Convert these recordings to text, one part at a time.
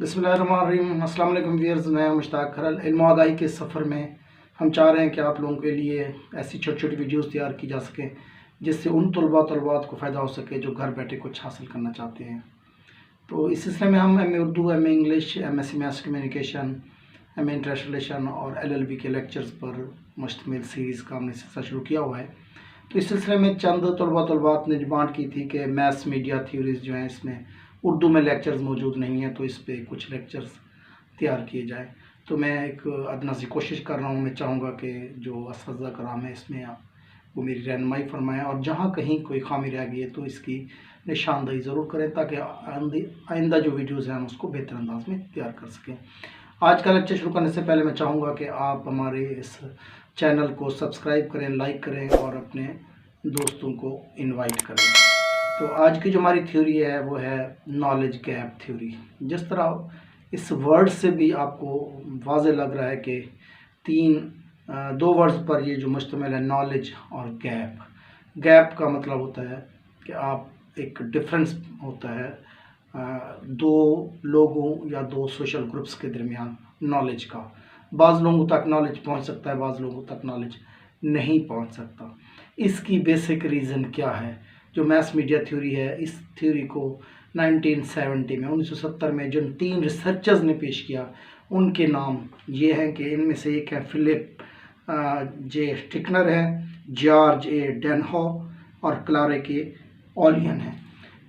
बिस्मिल्लाहिर्रहमानिर्रहीम। अस्सलाम वालेकुम व्यूअर्स, मैं मुश्ताक खरल। इल्म आगाही के सफ़र में हम चाह रहे हैं कि आप लोगों के लिए ऐसी छोटी छोटी वीडियोस तैयार की जा सकें जिससे उन तलबात को फ़ायदा हो सके जो घर बैठे कुछ हासिल करना चाहते हैं। तो इस सिलसिले में हम M A Urdu, M A English, MSc maths communication, M A international relation और LLB के लेक्चर्स पर मुश्तमिल सीरीज़ का हमने सिलसिला शुरू किया हुआ है। तो इस सिलसिले में चंद तलबात ने डिमांड की थी कि मैथ्स मीडिया थ्योरीज जो हैं इसमें उर्दू में लेक्चर्स मौजूद नहीं हैं, तो इस पे कुछ लेक्चर्स तैयार किए जाएं। तो मैं एक अदना सी कोशिश कर रहा हूँ। मैं चाहूँगा कि जो असतिज़ा कराम है इसमें वो मेरी रहनुमाई फरमाएँ और जहाँ कहीं कोई खामी रह गई है तो इसकी निशानदही ज़रूर करें ताकि आइंदा जो वीडियोज़ हैं हम उसको बेहतर अंदाज में तैयार कर सकें। आज का लेक्चर शुरू करने से पहले मैं चाहूँगा कि आप हमारे इस चैनल को सब्सक्राइब करें, लाइक करें और अपने दोस्तों को इनवाइट करें। तो आज की जो हमारी थ्योरी है वो है नॉलेज गैप थ्योरी। जिस तरह इस वर्ड से भी आपको वाज़े लग रहा है कि दो वर्ड्स पर ये जो मुश्तमिल है, नॉलेज और गैप। गैप का मतलब होता है कि आप एक डिफरेंस होता है दो लोगों या दो सोशल ग्रुप्स के दरमियान नॉलेज का। बाज़ लोगों तक नॉलेज पहुंच सकता है, बाज़ लोगों तक नॉलेज नहीं पहुंच सकता। इसकी बेसिक रीज़न क्या है? जो मैथ्स मीडिया थ्योरी है, इस थ्योरी को 1970 में जिन 3 रिसर्चर्स ने पेश किया उनके नाम ये हैं कि इनमें से एक है फिलिप जे स्टिकनर है, जॉर्ज ए डेनहो और क्लारे के ओलियन है।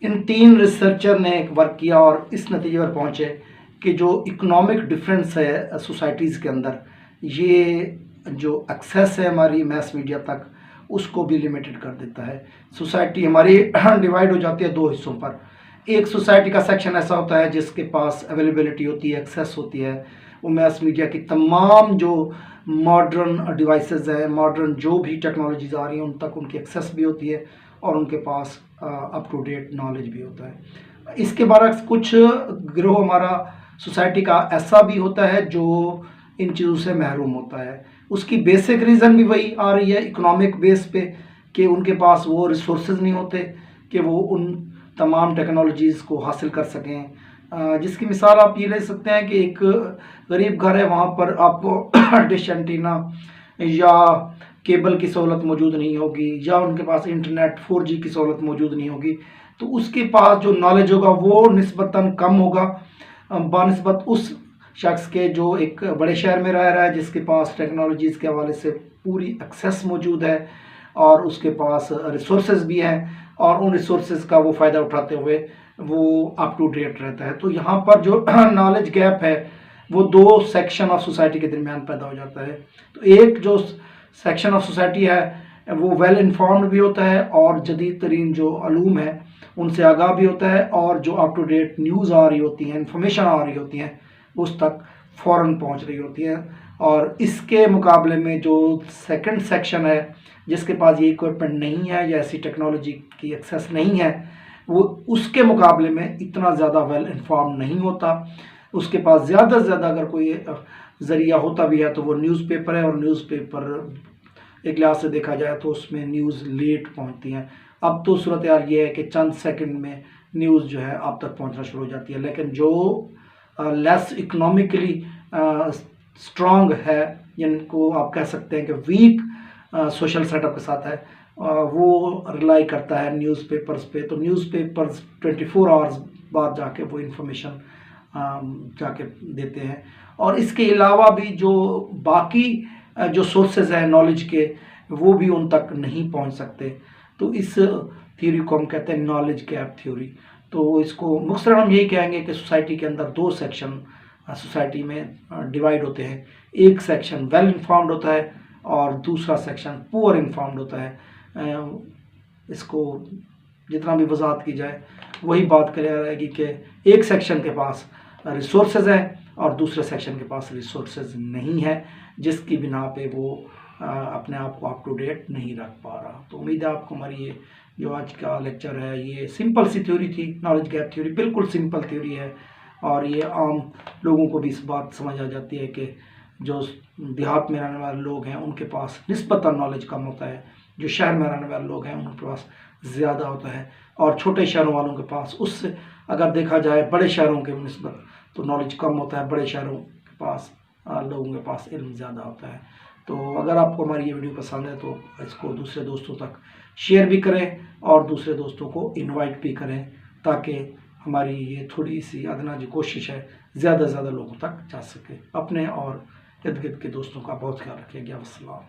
इन 3 रिसर्चर ने एक वर्क किया और इस नतीजे पर पहुँचे कि जो इकोनॉमिक डिफरेंस है सोसाइटीज़ के अंदर, ये जो एक्सेस है हमारी मैथ्स मीडिया तक उसको भी लिमिटेड कर देता है। सोसाइटी हमारी डिवाइड हो जाती है 2 हिस्सों पर। एक सोसाइटी का सेक्शन ऐसा होता है जिसके पास अवेलेबिलिटी होती है, एक्सेस होती है, वो मैथ्स मीडिया की तमाम जो मॉडर्न डिवाइसेस हैं, मॉडर्न जो भी टेक्नोलॉजीज़ आ रही हैं उन तक उनकी एक्सेस भी होती है और उनके पास अप टू डेट नॉलेज भी होता है। इसके बरक्स कुछ गिरोह हमारा सोसाइटी का ऐसा भी होता है जो इन चीज़ों से महरूम होता है। उसकी बेसिक रीज़न भी वही आ रही है इकोनॉमिक बेस पे कि उनके पास वो रिसोर्सेज नहीं होते कि वो उन तमाम टेक्नोलॉजीज़ को हासिल कर सकें। जिसकी मिसाल आप ये ले सकते हैं कि एक गरीब घर है, वहाँ पर आपको डिश एंटीना या केबल की सहूलत मौजूद नहीं होगी या उनके पास इंटरनेट 4G की सहूलत मौजूद नहीं होगी, तो उसके पास जो नॉलेज होगा वो निस्बतन कम होगा बानिस्बत उस शख्स के जो एक बड़े शहर में रह रहा है जिसके पास टेक्नोलॉजीज़ के हवाले से पूरी एक्सेस मौजूद है और उसके पास रिसोर्सेज भी हैं और उन रिसोर्सेज का वो फ़ायदा उठाते हुए वो अप टू डेट रहता है। तो यहाँ पर जो नॉलेज गैप है वो 2 सेक्शन ऑफ सोसाइटी के दरमियान पैदा हो जाता है। तो एक जो सेक्शन ऑफ सोसाइटी है वो वेल इन्फॉर्म्ड भी होता है और जदीद तरीन जो अलूम है उनसे आगाह भी होता है और जो अप टू डेट न्यूज़ आ रही होती हैं, इंफॉर्मेशन आ रही होती हैं उस तक फ़ौरन पहुंच रही होती है। और इसके मुकाबले में जो सेकंड सेक्शन है जिसके पास ये इक्विपमेंट नहीं है या ऐसी टेक्नोलॉजी की एक्सेस नहीं है, वो उसके मुकाबले में इतना ज़्यादा वेल इन्फॉर्म नहीं होता। उसके पास ज़्यादा से ज़्यादा अगर कोई ज़रिया होता भी है तो वो न्यूज़पेपर है और न्यूज़पेपर एक लिहाज से देखा जाए तो उसमें न्यूज़ लेट पहुँचती हैं। अब तो सूरत हाल ये है कि चंद सेकंड में न्यूज़ जो है आप तक पहुँचना शुरू हो जाती है। लेकिन जो लेस इकोनॉमिकली स्ट्रॉन्ग है, जिनको आप कह सकते हैं कि वीक सोशल सेटअप के साथ है, वो रिलाई करता है न्यूज़पेपर्स पे। तो न्यूज़पेपर्स 24 आवर्स बाद जाके वो इंफॉर्मेशन जाके देते हैं और इसके अलावा भी जो बाकी जो सोर्सेज हैं नॉलेज के वो भी उन तक नहीं पहुंच सकते। तो इस थ्योरी को हम कहते हैं नॉलेज गैप थ्योरी। तो इसको मुख्तसरन हम यही कहेंगे कि सोसाइटी के अंदर 2 सेक्शन सोसाइटी में डिवाइड होते हैं। एक सेक्शन वेल इन्फॉर्म्ड होता है और दूसरा सेक्शन पुअर इन्फॉर्म्ड होता है। इसको जितना भी वजाहत की जाए वही बात क्लियर रहेगी कि एक सेक्शन के पास रिसोर्सेज हैं और दूसरे सेक्शन के पास रिसोर्सेज नहीं है, जिसकी बिना पे वो अपने आप को अप टू डेट नहीं रख पा रहा। तो उम्मीद है आपको हमारी ये जो आज का लेक्चर है ये सिंपल सी थ्योरी थी। नॉलेज गैप थ्योरी बिल्कुल सिंपल थ्योरी है और ये आम लोगों को भी इस बात समझ आ जाती है कि जो देहात में रहने वाले लोग हैं उनके पास निस्बतन नॉलेज कम होता है, जो शहर में रहने वाले लोग हैं उनके पास ज़्यादा होता है और छोटे शहरों वालों के पास उससे अगर देखा जाए बड़े शहरों के निस्बत तो नॉलेज कम होता है, बड़े शहरों के पास लोगों के पास इल्म ज़्यादा होता है। तो अगर आपको हमारी ये वीडियो पसंद है तो इसको दूसरे दोस्तों तक शेयर भी करें और दूसरे दोस्तों को इनवाइट भी करें, ताकि हमारी ये थोड़ी सी अदना जो कोशिश है ज़्यादा से ज़्यादा लोगों तक जा सके। अपने और इर्द गिर्द के दोस्तों का बहुत ख्याल रखिएगा। अस्सलाम।